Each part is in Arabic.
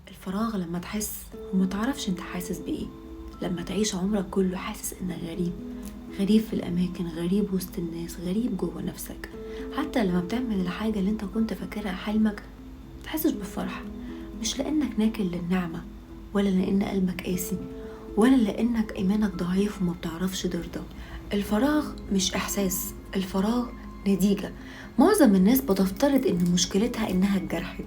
الفراغ لما تحس وما تعرفش انت حاسس بايه. لما تعيش عمرك كله حاسس انك غريب، غريب في الاماكن، غريب وسط الناس، غريب جوه نفسك. حتى لما بتعمل الحاجة اللي انت كنت فاكرها حلمك متحسش بفرحة، مش لانك ناكل للنعمة، ولا لان قلبك قاسي، ولا لانك ايمانك ضعيف وما بتعرفش ترضى. الفراغ مش احساس، الفراغ نتيجة. معظم الناس بتفترض ان مشكلتها انها اتجرحت،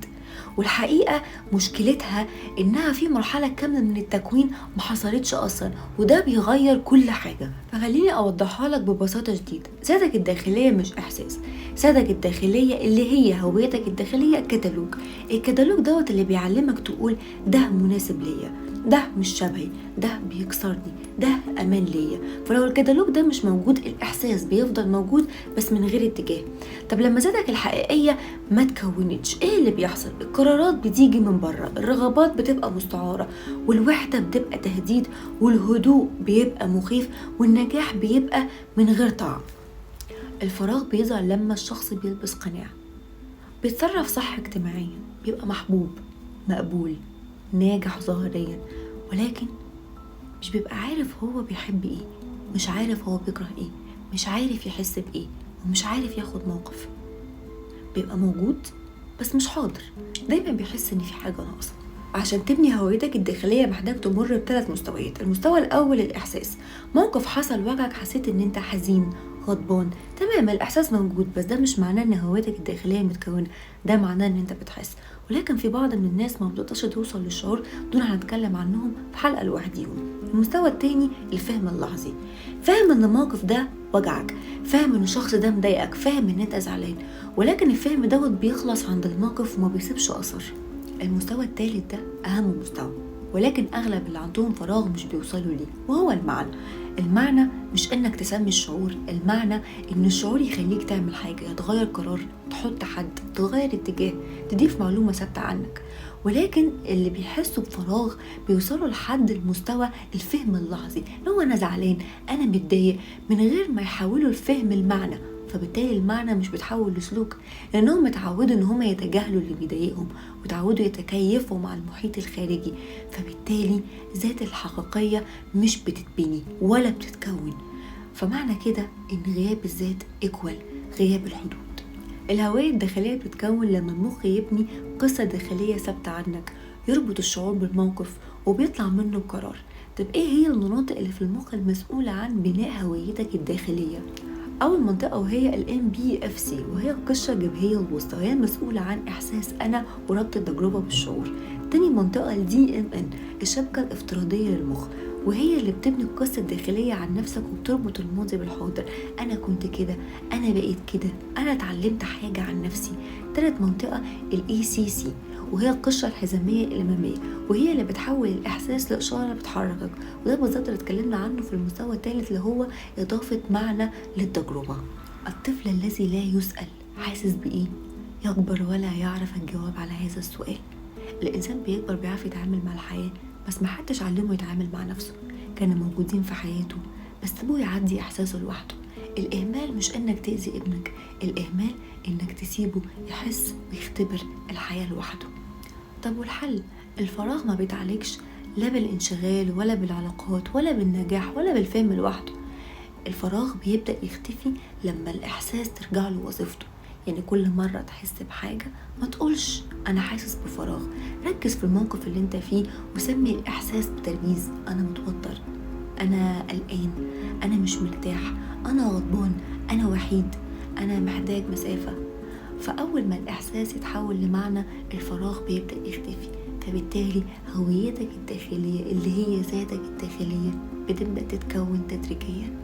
والحقيقة مشكلتها انها في مرحلة كاملة من التكوين ما حصلتش اصلا، وده بيغير كل حاجة. فخليني اوضحها لك ببساطة شديدة. ذاتك الداخلية مش احساس، ذاتك الداخلية اللي هي هويتك الداخلية كتالوج. الكتالوج دوت اللي بيعلمك تقول ده مناسب ليا، ده مش شبهي، ده بيكسرني، ده امان ليا. فلو الكتالوج ده مش موجود الاحساس بيفضل موجود بس من غير اتجاه. طب لما ذاتك الحقيقية ما تكونتش، ايه اللي بيحصل؟ القرارات بتيجي من بره، الرغبات بتبقى مستعارة، والوحدة بتبقى تهديد، والهدوء بيبقى مخيف، والنجاح بيبقى من غير طعم. الفراغ بيظهر لما الشخص بيلبس قناع، بيتصرف صح اجتماعيا، بيبقى محبوب، مقبول، ناجح ظاهريا، ولكن مش بيبقى عارف هو بيحب ايه، مش عارف هو بيكره ايه، مش عارف يحس بايه، ومش عارف ياخد موقف. بيبقى موجود بس مش حاضر، دايما بيحس ان في حاجة ناقصة. عشان تبني هويتك الداخلية محتاج تمر بثلاث مستويات. المستوى الأول الإحساس، موقف حصل وجعك، حسيت ان انت حزين، غضبان، تمام، الإحساس موجود، بس ده مش معناه ان هويتك الداخلية متكونة، ده معناه ان انت بتحس. ولكن في بعض من الناس ما بتقدرش توصل للشعور، دول هنتكلم عنهم في حلقة لوحديهم. المستوى التاني الفهم اللحظي، فاهم ان الموقف ده وجعك، فاهم ان الشخص ده مضايقك، فاهم ان انت زعلان، ولكن الفهم دوت بيخلص عند الموقف وما بيسيبش اثر. المستوى الثالث ده اهم مستوى، ولكن اغلب اللي عندهم فراغ مش بيوصلوا ليه، وهو المعنى. المعنى مش انك تسمي الشعور، المعنى ان الشعور يخليك تعمل حاجة، تغير قرار، تحط حد، تغير اتجاه، تضيف معلومة ثابتة عنك. ولكن اللي بيحسوا بفراغ بيوصلوا لحد المستوى الفهم اللحظي، لو انا زعلان، انا متضايق، من غير ما يحاولوا الفهم المعنى. فبالتالي المعنى مش بتحول لسلوك، لانهم اتعودوا ان هم يتجاهلوا اللي بيضايقهم، وتعودوا يتكيفوا مع المحيط الخارجي. فبالتالي ذات الحقيقية مش بتتبني ولا بتتكون. فمعنى كده ان غياب الذات ايكوال غياب الحدود. الهوية الداخلية بتتكون لما المخ يبني قصة داخلية ثابتة عنك، يربط الشعور بالموقف وبيطلع منه القرار. طب ايه هي المناطق اللي في المخ المسؤولة عن بناء هويتك الداخلية؟ أول منطقة وهي ال MBFC، وهي القشرة الجبهية الوسطى، وهي المسؤولة عن إحساس أنا وربط التجربة بالشعور. تاني منطقة ال DMN، الشبكة الافتراضية للمخ، وهي اللي بتبني القصة الداخلية عن نفسك وبتربط الماضي بالحاضر. أنا كنت كده، أنا بقيت كده، أنا اتعلمت حاجة عن نفسي. تالت منطقة ال ECC، وهي القشرة الحزامية الأمامية، وهي اللي بتحول الإحساس لإشارة بتحركك. وده بالظبط اللي اتكلمنا عنه في المستوى الثالث، اللي هو إضافة معنى للتجربة. الطفل الذي لا يسأل حاسس بإيه يكبر ولا يعرف الجواب على هذا السؤال. الإنسان بيكبر بيعرف يتعامل مع الحياة، بس محدش علمه يتعامل مع نفسه. كانوا موجودين في حياته بس سيبوه يعدي إحساسه لوحده. الإهمال مش إنك تأذي ابنك، الإهمال إنك تسيبه يحس ويختبر الحياة لوحده. طب والحل؟ الفراغ ما بيتعالجش لا بالانشغال ولا بالعلاقات ولا بالنجاح ولا بالفهم لوحده. الفراغ بيبدأ يختفي لما الإحساس ترجع له وظيفته. يعني كل مرة تحس بحاجة ما تقولش أنا حاسس بفراغ، ركز في الموقف اللي انت فيه وسمي الإحساس بتركيز. أنا متوتر، أنا قلقان، أنا مش مرتاح، أنا غضبان، أنا وحيد، أنا محتاج مسافة. فأول ما الإحساس يتحول لمعنى الفراغ بيبدأ يختفي. فبالتالي هويتك الداخلية اللي هي ذاتك الداخلية بتبدأ تتكون تدريجيا.